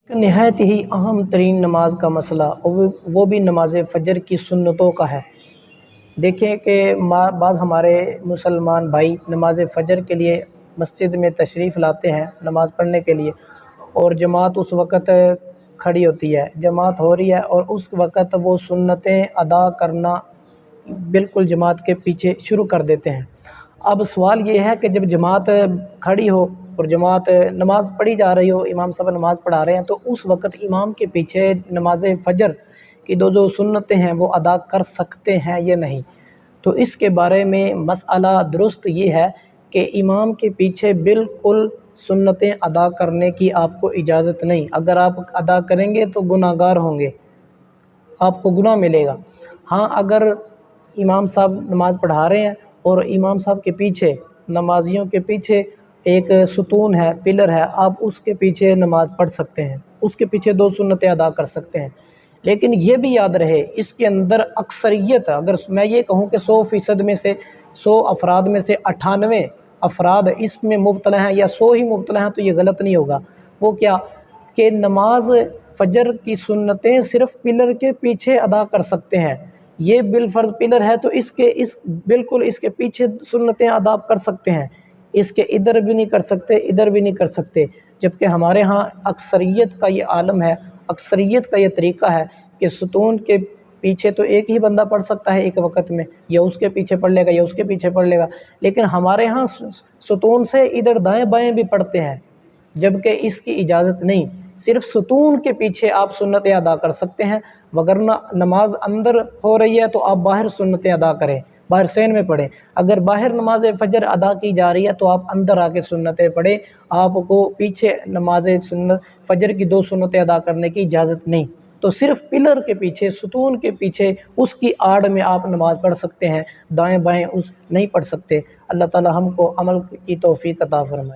نہایت ہی اہم ترین نماز کا مسئلہ اور وہ بھی نماز فجر کی سنتوں کا ہے۔ دیکھیں کہ بعض ہمارے مسلمان بھائی نماز فجر کے لیے مسجد میں تشریف لاتے ہیں نماز پڑھنے کے لیے، اور جماعت اس وقت کھڑی ہوتی ہے، جماعت ہو رہی ہے اور اس وقت وہ سنتیں ادا کرنا بالکل جماعت کے پیچھے شروع کر دیتے ہیں۔ اب سوال یہ ہے کہ جب جماعت کھڑی ہو اور جماعت نماز پڑھی جا رہی ہو، امام صاحب نماز پڑھا رہے ہیں، تو اس وقت امام کے پیچھے نماز فجر کی جو سنتیں ہیں وہ ادا کر سکتے ہیں یا نہیں؟ تو اس کے بارے میں مسئلہ درست یہ ہے کہ امام کے پیچھے بالکل سنتیں ادا کرنے کی آپ کو اجازت نہیں۔ اگر آپ ادا کریں گے تو گناہ گار ہوں گے، آپ کو گناہ ملے گا۔ ہاں، اگر امام صاحب نماز پڑھا رہے ہیں اور امام صاحب کے پیچھے، نمازیوں کے پیچھے ایک ستون ہے، پلر ہے، آپ اس کے پیچھے نماز پڑھ سکتے ہیں، اس کے پیچھے 2 سنتیں ادا کر سکتے ہیں۔ لیکن یہ بھی یاد رہے، اس کے اندر اکثریت، اگر میں یہ کہوں کہ 100% میں سے 100 افراد میں سے 98 افراد اس میں مبتلا ہیں یا 100 ہی مبتلا ہیں، تو یہ غلط نہیں ہوگا۔ وہ کیا کہ نماز فجر کی سنتیں صرف پلر کے پیچھے ادا کر سکتے ہیں۔ یہ بالفرض پلر ہے تو بالکل اس کے پیچھے سنتیں ادا کر سکتے ہیں، اس کے ادھر بھی نہیں کر سکتے، ادھر بھی نہیں کر سکتے۔ جبکہ ہمارے ہاں اکثریت کا یہ عالم ہے، اکثریت کا یہ طریقہ ہے کہ ستون کے پیچھے تو ایک ہی بندہ پڑھ سکتا ہے ایک وقت میں، یا اس کے پیچھے پڑھ لے گا یا اس کے پیچھے پڑھ لے گا۔ لیکن ہمارے ہاں ستون سے ادھر دائیں بائیں بھی پڑھتے ہیں، جبکہ اس کی اجازت نہیں۔ صرف ستون کے پیچھے آپ سنتیں ادا کر سکتے ہیں، وگرنہ نماز اندر ہو رہی ہے تو آپ باہر سنتیں ادا کریں، باہر صحن میں پڑھیں۔ اگر باہر نماز فجر ادا کی جا رہی ہے تو آپ اندر آ کے سنتیں پڑھیں، آپ کو پیچھے نماز فجر کی 2 سنتیں ادا کرنے کی اجازت نہیں۔ تو صرف پلر کے پیچھے، ستون کے پیچھے، اس کی آڑ میں آپ نماز پڑھ سکتے ہیں، دائیں بائیں نہیں پڑھ سکتے۔ اللہ تعالی ہم کو عمل کی توفیق عطا فرمائے۔